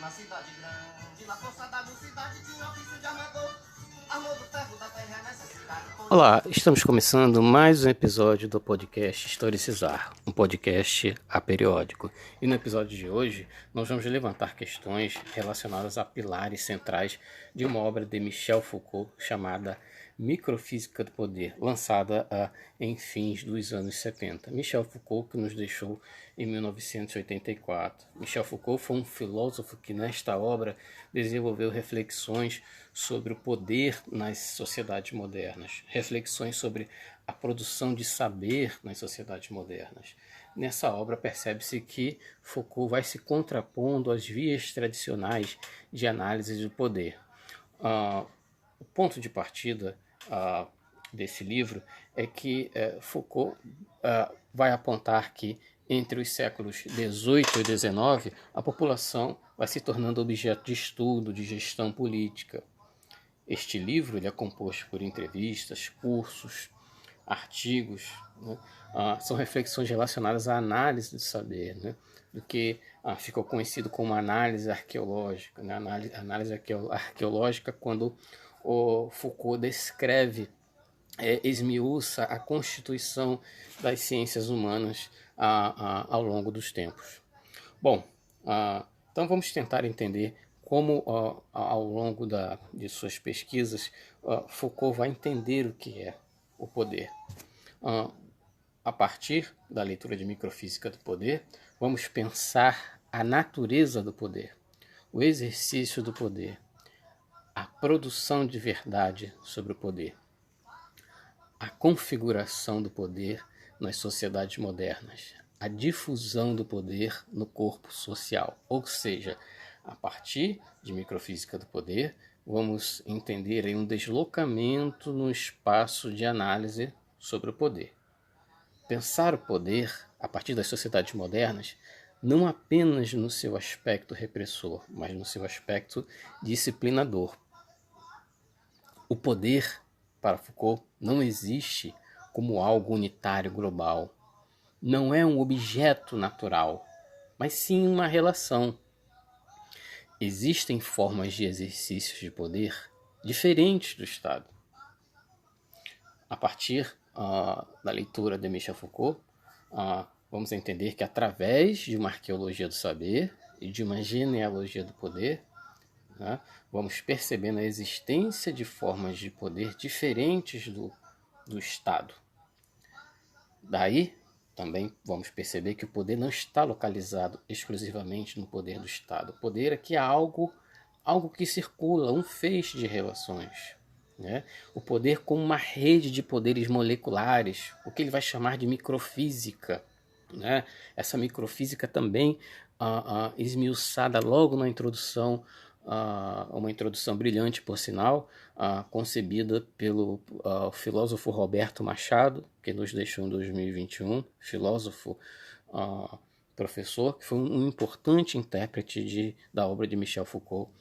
na cidade grande, na força da mocidade tinha um ofício de armador. Armou do ferro da terra nessa cidade. Olá, estamos começando mais um episódio do podcast Historicizar, um podcast aperiódico. E no episódio de hoje, nós vamos levantar questões relacionadas a pilares centrais de uma obra de Michel Foucault chamada Microfísica do Poder, lançada em fins dos anos 70. Michel Foucault, que nos deixou em 1984. Michel Foucault foi um filósofo que nesta obra desenvolveu reflexões sobre o poder nas sociedades modernas, reflexões sobre a produção de saber nas sociedades modernas. Nessa obra percebe-se que Foucault vai se contrapondo às vias tradicionais de análise do poder. O ponto de partida desse livro é que Foucault vai apontar que entre os séculos XVIII e XIX, a população vai se tornando objeto de estudo, de gestão política. Este livro ele é composto por entrevistas, cursos, artigos, né? São reflexões relacionadas à análise do saber, né? Do que ficou conhecido como análise arqueológica. Né? Análise arqueológica quando o Foucault descreve, esmiuça a constituição das ciências humanas ao longo dos tempos. Bom, então vamos tentar entender como, ao longo de suas pesquisas, Foucault vai entender o que é o poder. A partir da leitura de Microfísica do Poder, vamos pensar a natureza do poder, o exercício do poder, a produção de verdade sobre o poder, a configuração do poder nas sociedades modernas, a difusão do poder no corpo social. Ou seja, a partir de Microfísica do Poder, vamos entender aí um deslocamento no espaço de análise sobre o poder. Pensar o poder, a partir das sociedades modernas, não apenas no seu aspecto repressor, mas no seu aspecto disciplinador. O poder, para Foucault, não existe como algo unitário global. Não é um objeto natural, mas sim uma relação. Existem formas de exercícios de poder diferentes do Estado. A partir da leitura de Michel Foucault, vamos entender que através de uma arqueologia do saber e de uma genealogia do poder, né, vamos percebendo a existência de formas de poder diferentes do Estado. Daí, também vamos perceber que o poder não está localizado exclusivamente no poder do Estado. O poder aqui é algo que circula, um feixe de relações. Né? O poder como uma rede de poderes moleculares, o que ele vai chamar de microfísica. Né? Essa microfísica também esmiuçada logo na introdução, uma introdução brilhante, por sinal, concebida pelo filósofo Roberto Machado, que nos deixou em 2021, filósofo, professor, que foi um importante intérprete da obra de Michel Foucault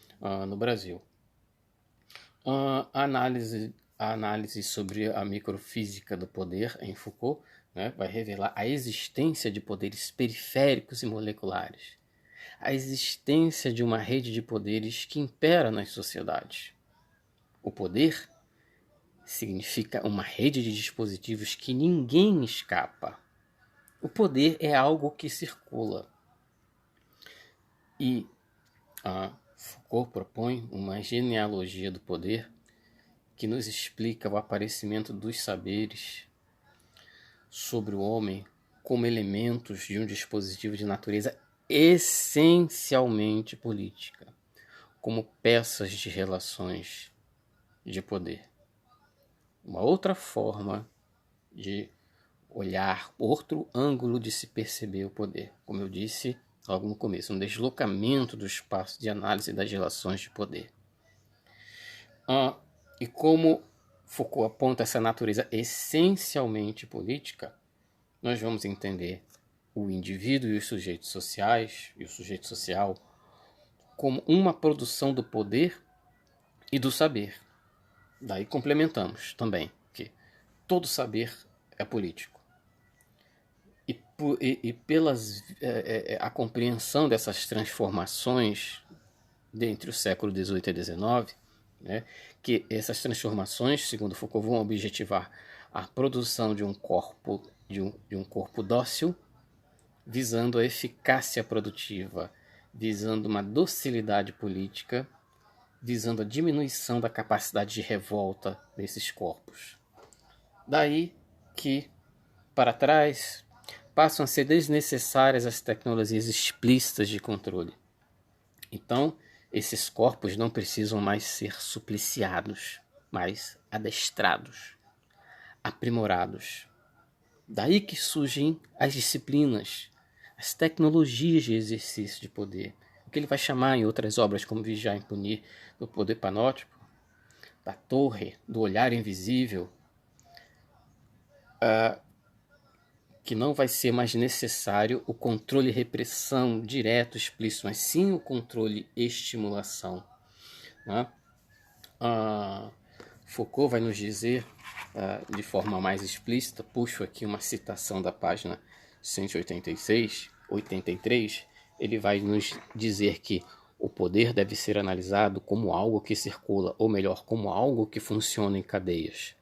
no Brasil. A análise sobre a microfísica do poder em Foucault, né, vai revelar a existência de poderes periféricos e moleculares, a existência de uma rede de poderes que impera nas sociedades. O poder significa uma rede de dispositivos que ninguém escapa. O poder é algo que circula. E Foucault propõe uma genealogia do poder que nos explica o aparecimento dos saberes sobre o homem como elementos de um dispositivo de natureza essencialmente política, como peças de relações de poder. Uma outra forma de olhar, outro ângulo de se perceber o poder. Como eu disse logo no começo, um deslocamento do espaço de análise das relações de poder. E como Foucault aponta essa natureza essencialmente política, nós vamos entender o indivíduo e os sujeitos sociais, e o sujeito social, como uma produção do poder e do saber. Daí complementamos também que todo saber é político. E pela a compreensão dessas transformações dentre o século XVIII e XIX, né, que essas transformações, segundo Foucault, vão objetivar a produção de um corpo, de um corpo dócil, visando a eficácia produtiva, visando uma docilidade política, visando a diminuição da capacidade de revolta desses corpos. Daí que, para trás, passam a ser desnecessárias as tecnologias explícitas de controle. Então, esses corpos não precisam mais ser supliciados, mas adestrados, aprimorados. Daí que surgem as disciplinas, as tecnologias de exercício de poder, o que ele vai chamar em outras obras como Vigiar e Punir, do poder panótipo, da torre, do olhar invisível, que não vai ser mais necessário o controle e repressão direto, explícito, mas sim o controle e estimulação. Né? Foucault vai nos dizer de forma mais explícita, puxo aqui uma citação da página 186, 83, ele vai nos dizer que o poder deve ser analisado como algo que circula, ou melhor, como algo que funciona em cadeias.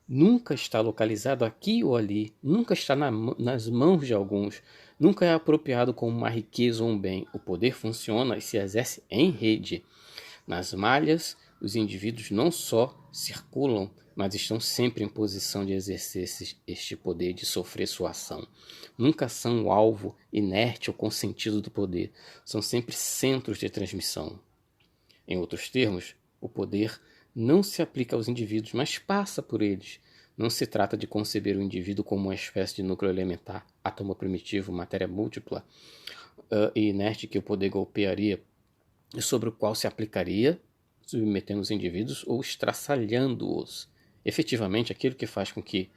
Nunca está localizado aqui ou ali, nunca está nas mãos de alguns, nunca é apropriado como uma riqueza ou um bem. O poder funciona e se exerce em rede. Nas malhas, os indivíduos não só circulam, mas estão sempre em posição de exercer este poder, de sofrer sua ação. Nunca são o alvo inerte ou consentido do poder, são sempre centros de transmissão. Em outros termos, o poder não se aplica aos indivíduos, mas passa por eles. Não se trata de conceber o indivíduo como uma espécie de núcleo elementar, átomo primitivo, matéria múltipla e inerte que o poder golpearia e sobre o qual se aplicaria, submetendo os indivíduos ou estraçalhando-os. Efetivamente, aquilo que faz com que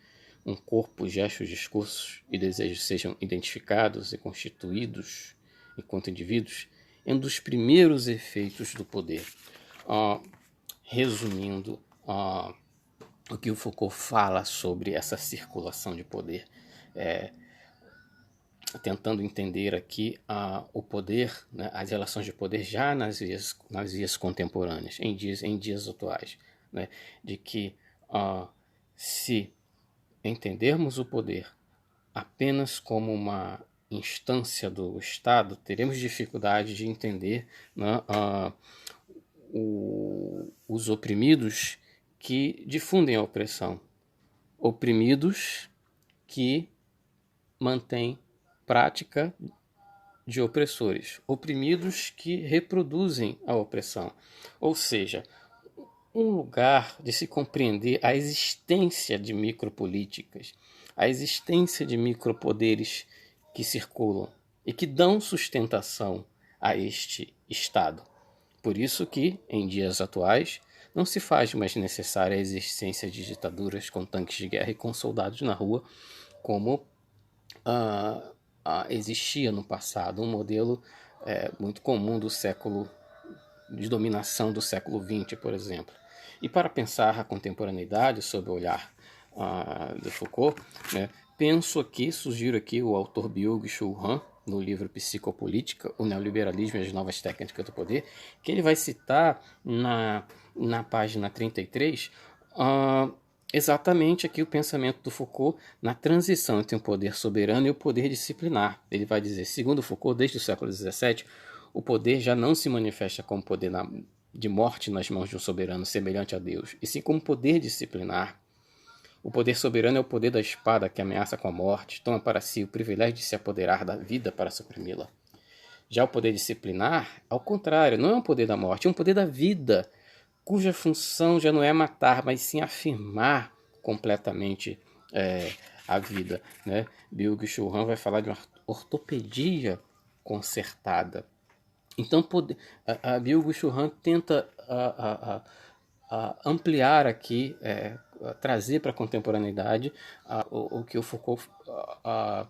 um corpo, gestos, discursos e desejos sejam identificados e constituídos enquanto indivíduos é um dos primeiros efeitos do poder. Resumindo o que o Foucault fala sobre essa circulação de poder, tentando entender aqui o poder, né, as relações de poder já nas vias contemporâneas, em dias atuais, né, de que se entendermos o poder apenas como uma instância do Estado, teremos dificuldade de entender, né, os oprimidos que difundem a opressão, oprimidos que mantêm prática de opressores, oprimidos que reproduzem a opressão. Ou seja, um lugar de se compreender a existência de micropolíticas, a existência de micropoderes que circulam e que dão sustentação a este Estado. Por isso que, em dias atuais, não se faz mais necessária a existência de ditaduras com tanques de guerra e com soldados na rua, como existia no passado, um modelo muito comum de dominação do século XX, por exemplo. E para pensar a contemporaneidade sob o olhar de Foucault, né, sugiro aqui o autor Byung-Chul Han, no livro Psicopolítica, o Neoliberalismo e as Novas Técnicas do Poder, que ele vai citar na página 33 exatamente aqui o pensamento do Foucault na transição entre o poder soberano e o poder disciplinar. Ele vai dizer, segundo Foucault, desde o século XVII, o poder já não se manifesta como poder de morte nas mãos de um soberano semelhante a Deus, e sim como poder disciplinar. O poder soberano é o poder da espada que ameaça com a morte, toma para si o privilégio de se apoderar da vida para suprimi-la. Já o poder disciplinar, ao contrário, não é um poder da morte, é um poder da vida, cuja função já não é matar, mas sim afirmar completamente a vida. Né? Byung-Chul Han vai falar de uma ortopedia concertada. Então, a Byung-Chul Han tenta ampliar aqui, trazer para a contemporaneidade o que o Foucault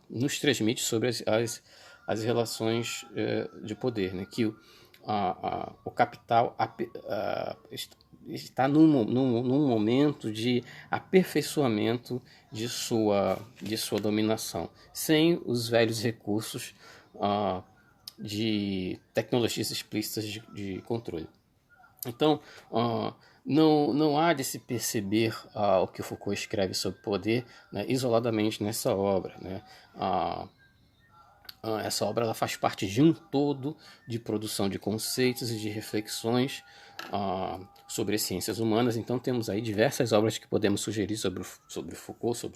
nos transmite sobre as relações de poder, né? Que o capital está num momento de aperfeiçoamento de sua dominação, sem os velhos recursos de tecnologias explícitas de controle. Então, não há de se perceber o que o Foucault escreve sobre poder, né, isoladamente nessa obra, né? Essa obra ela faz parte de um todo de produção de conceitos e de reflexões sobre as ciências humanas. Então temos aí diversas obras que podemos sugerir sobre Foucault,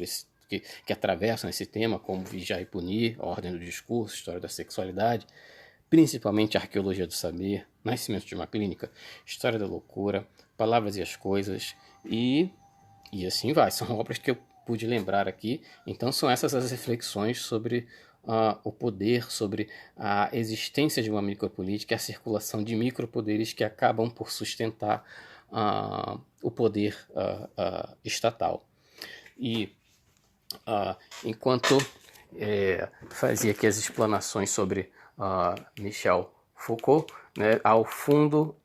que atravessam esse tema, como Vigiar e Punir, A Ordem do Discurso, História da Sexualidade, principalmente Arqueologia do Saber, Nascimento de uma Clínica, História da Loucura, Palavras e as Coisas, e assim vai. São obras que eu pude lembrar aqui. Então são essas as reflexões sobre o poder, sobre a existência de uma micropolítica e a circulação de micropoderes que acabam por sustentar o poder estatal. E enquanto fazia aqui as explanações sobre Michel Foucault, né, ao fundo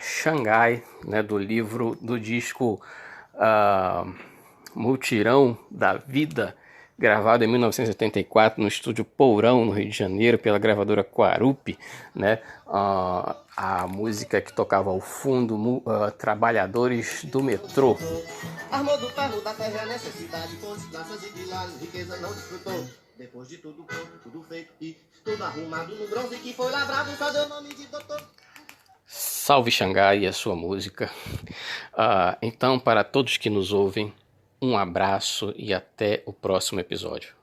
Xangai, né, do disco Multirão da Vida, gravado em 1984 no estúdio Pourão, no Rio de Janeiro, pela gravadora Quarupi, né? A música que tocava ao fundo, Trabalhadores do Metrô. Armou do ferro da terra a necessidade, fontes, praças e pilares, riqueza não desfrutou. Depois de tudo pronto, tudo feito e tudo arrumado no bronze que foi lavrado, só deu nome de doutor. Salve Xangai e a sua música. Então, para todos que nos ouvem, um abraço e até o próximo episódio.